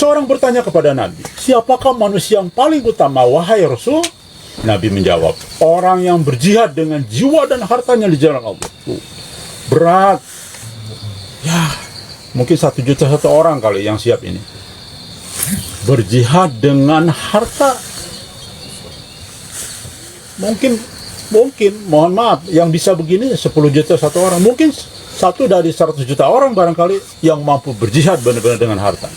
Seseorang bertanya kepada Nabi, siapakah manusia yang paling utama, wahai Rasul? Nabi menjawab, orang yang berjihad dengan jiwa dan hartanya di jalan Allah. Berat. Ya, mungkin 1 juta satu orang kali yang siap ini. Berjihad dengan harta. Mungkin, mohon maaf, yang bisa begini 10 juta satu orang. Mungkin 1 dari 100 juta orang barangkali yang mampu berjihad benar-benar dengan harta.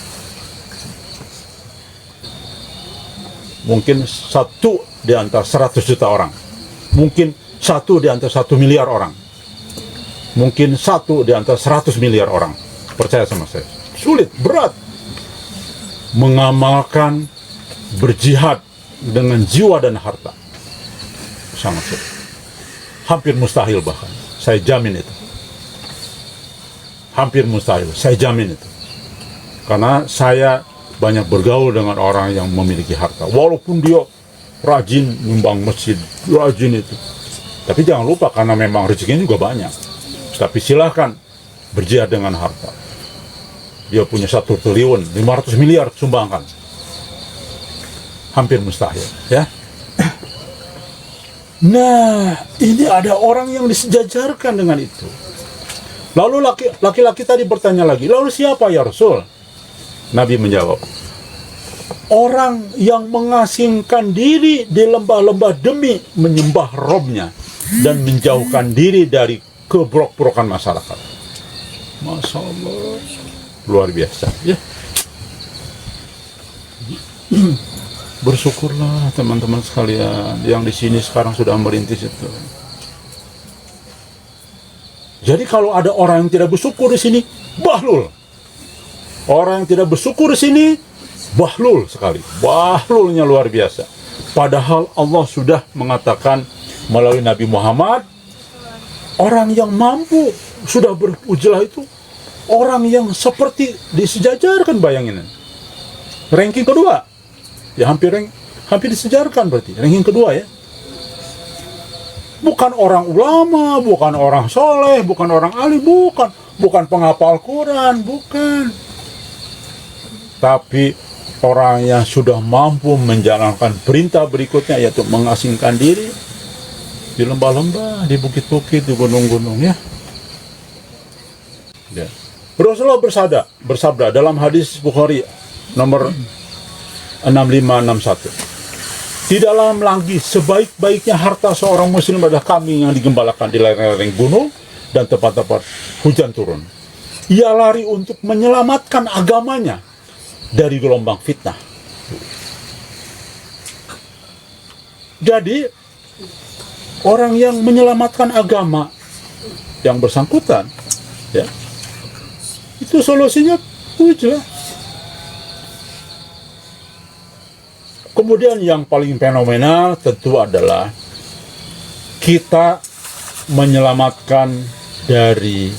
Mungkin 1 di antara 100 juta orang. Mungkin 1 di antara 1 miliar orang. Mungkin 1 di antara 100 miliar orang. Percaya sama saya. Sulit, berat. Mengamalkan berjihad dengan jiwa dan harta. Sangat sulit. Hampir mustahil bahkan. Saya jamin itu. Hampir mustahil. Saya jamin itu. Karena saya banyak bergaul dengan orang yang memiliki harta. Walaupun dia rajin nyumbang masjid, rajin itu. Tapi jangan lupa, karena memang rezekinya juga banyak. Tapi silahkan berjihad dengan harta. Dia punya 1 triliun, 500 miliar sumbangkan. Hampir mustahil, ya. Nah, ini ada orang yang disejajarkan dengan itu. Lalu laki-laki tadi bertanya lagi, lalu siapa ya Rasul? Nabi menjawab, orang yang mengasingkan diri di lembah-lembah demi menyembah Robnya dan menjauhkan diri dari kebrok-brokan masyarakat. Masya Allah, luar biasa, ya. Bersyukurlah teman-teman sekalian yang di sini sekarang sudah merintis itu. Jadi kalau ada orang yang tidak bersyukur di sini, bahlul. Orang yang tidak bersyukur di sini, bahlul sekali. Bahlulnya luar biasa. Padahal Allah sudah mengatakan melalui Nabi Muhammad, orang yang mampu sudah berujilah itu, orang yang seperti disejajarkan, bayangin. Ranking kedua. Ya hampir disejajarkan berarti. Ranking kedua ya. Bukan orang ulama, bukan orang soleh, bukan orang alim, bukan penghafal Quran, bukan. Tapi orang yang sudah mampu menjalankan perintah berikutnya, yaitu mengasingkan diri di lembah-lembah, di bukit-bukit, di gunung-gunung, ya. Rasulullah bersabda dalam hadis Bukhari nomor 6561, tidaklah lagi sebaik-baiknya harta seorang muslim adalah kambing yang digembalakan di lereng-lereng gunung dan tempat-tempat hujan turun. Ia lari untuk menyelamatkan agamanya dari gelombang fitnah. Jadi orang yang menyelamatkan agama yang bersangkutan, ya, itu solusinya puja. Kemudian yang paling fenomenal tentu adalah kita menyelamatkan dari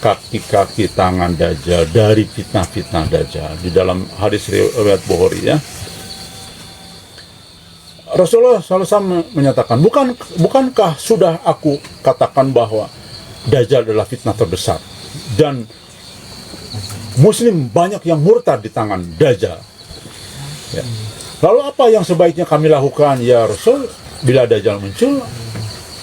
kaki-kaki tangan Dajjal, dari fitnah-fitnah Dajjal. Di dalam hadis riwayat Bukhari, ya, Rasulullah SAW menyatakan, bukankah sudah aku katakan bahwa Dajjal adalah fitnah terbesar dan muslim banyak yang murtad di tangan Dajjal, ya. Lalu apa yang sebaiknya kami lakukan ya Rasul bila Dajjal muncul?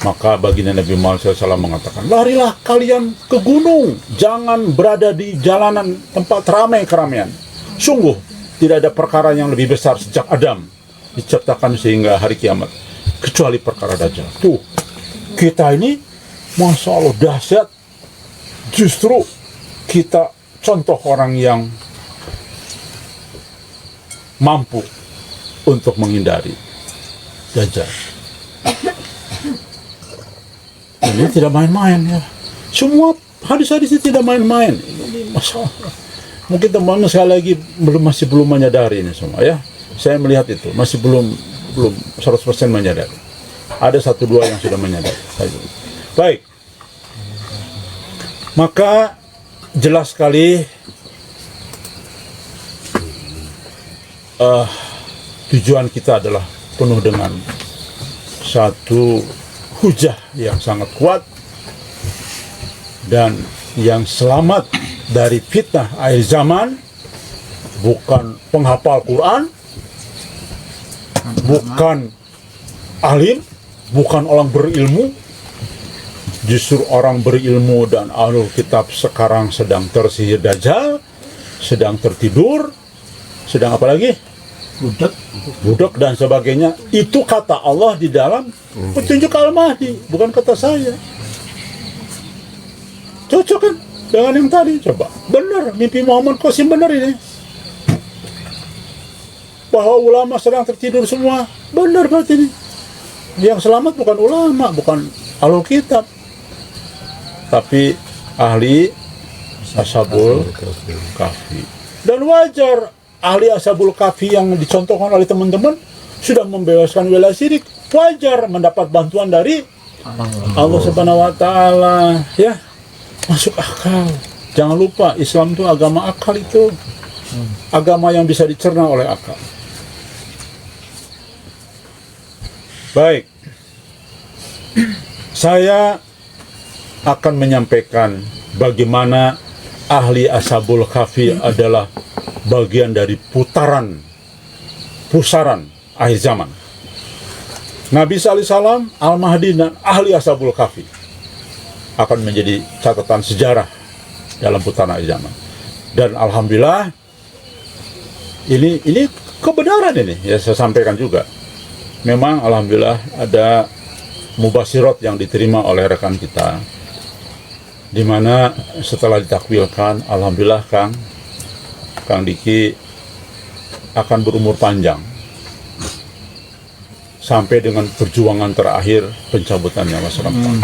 Maka baginda Nabi Muhammad SAW mengatakan, larilah kalian ke gunung, jangan berada di jalanan tempat ramai keramaian. Sungguh tidak ada perkara yang lebih besar sejak Adam diciptakan sehingga hari kiamat kecuali perkara Dajjal. Tuh, kita ini Masya Allah dahsyat. Justru kita contoh orang yang mampu untuk menghindari Dajjal. Ini tidak main-main, ya. Semua hadis-hadis itu tidak main-main. Ini Masya Allah. Mungkin teman-teman sekali lagi masih belum menyadari ini semua, ya. Saya melihat itu masih belum 100% menyadari. Ada 1-2 yang sudah menyadari. Baik. Maka jelas sekali tujuan kita adalah penuh dengan satu hujah yang sangat kuat dan yang selamat dari fitnah akhir zaman bukan penghafal Quran, bukan alim, bukan orang berilmu. Justru orang berilmu dan ahlul kitab sekarang sedang tersihir Dajjal, sedang tertidur, sedang apa lagi? Budak dan sebagainya. Itu kata Allah di dalam petunjuk Al-Mahdi, bukan kata saya. Cocok kan dengan yang tadi? Coba, benar mimpi Muhammad Qasim, benar ini. Bahwa ulama sedang tertidur semua, benar berarti ini. Yang selamat bukan ulama, bukan ahlul kitab, tapi ahli Ashabul Kahfi. Dan wajar ahli Ashabul Kahfi yang dicontohkan oleh teman-teman sudah membebaskan wala syirik, wajar mendapat bantuan dari Allah Subhanahu wa taala, ya. Masuk akal. Jangan lupa Islam itu agama akal itu. Agama yang bisa dicerna oleh akal. Baik. Saya akan menyampaikan bagaimana ahli Ashabul Kahfi adalah bagian dari pusaran akhir zaman. Nabi SAW, Al-Mahdi, dan ahli Ashabul Kahfi akan menjadi catatan sejarah dalam putaran akhir zaman. Dan alhamdulillah ini kebenaran ini, ya saya sampaikan juga. Memang alhamdulillah ada mubasyirat yang diterima oleh rekan kita, di mana setelah ditakwilkan, alhamdulillah Kang Diki akan berumur panjang sampai dengan perjuangan terakhir pencabutan nyawa serentak.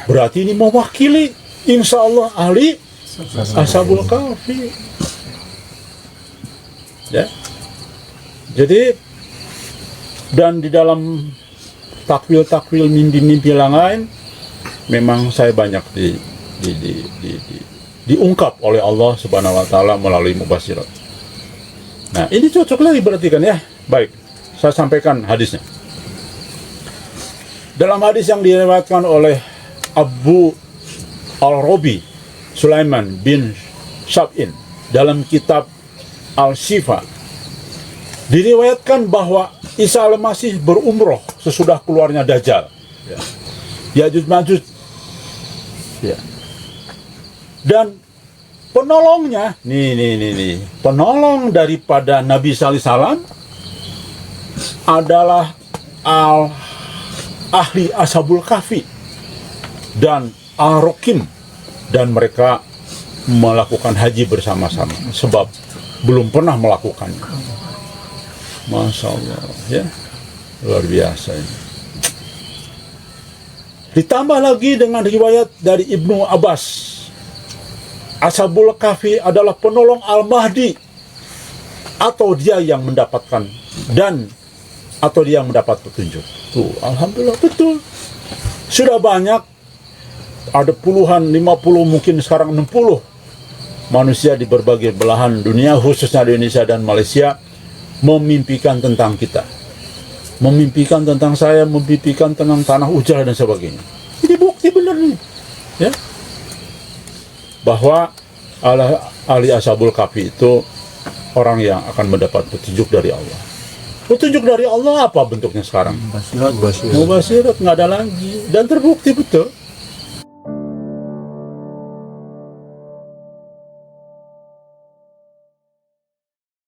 Berarti ini mewakili insya Allah ahli Ashabul Kahfi, ya. Jadi dan di dalam takwil mimpi-mimpi yang lain memang saya banyak diungkap oleh Allah Subhanahu wa taala melalui mubasyirat. Nah, ini cocok lagi berarti kan ya. Baik, saya sampaikan hadisnya. Dalam hadis yang diriwayatkan oleh Abu Al-Rabi Sulaiman bin Sab'in dalam kitab Al-Shifa, diriwayatkan bahwa Isa al-Masih berumroh sesudah keluarnya Dajjal, Ya'juj Ma'juj, ya. Dan penolongnya, nih, penolong daripada Nabi sallallahu alaihi wasallam adalah ahli Ashabul Kahfi dan Al-Rokim, dan mereka melakukan haji bersama-sama sebab belum pernah melakukannya. Masya Allah, ya, luar biasa ini. Ditambah lagi dengan riwayat dari Ibnu Abbas, Ashabul Kahfi adalah penolong Al-Mahdi, atau dia yang mendapatkan atau dia yang mendapat petunjuk. Tuh, alhamdulillah betul. Sudah banyak, ada puluhan, 50, mungkin sekarang 60 manusia di berbagai belahan dunia, khususnya di Indonesia dan Malaysia, memimpikan tentang kita, memimpikan tentang saya, memimpikan tentang tanah Ujah dan sebagainya. Ini bukti benar nih, ya, bahwa ahli Ashabul Kahfi itu orang yang akan mendapat petunjuk dari Allah. Petunjuk dari Allah apa bentuknya sekarang? Mubasyirat, nggak ada lagi, dan terbukti betul.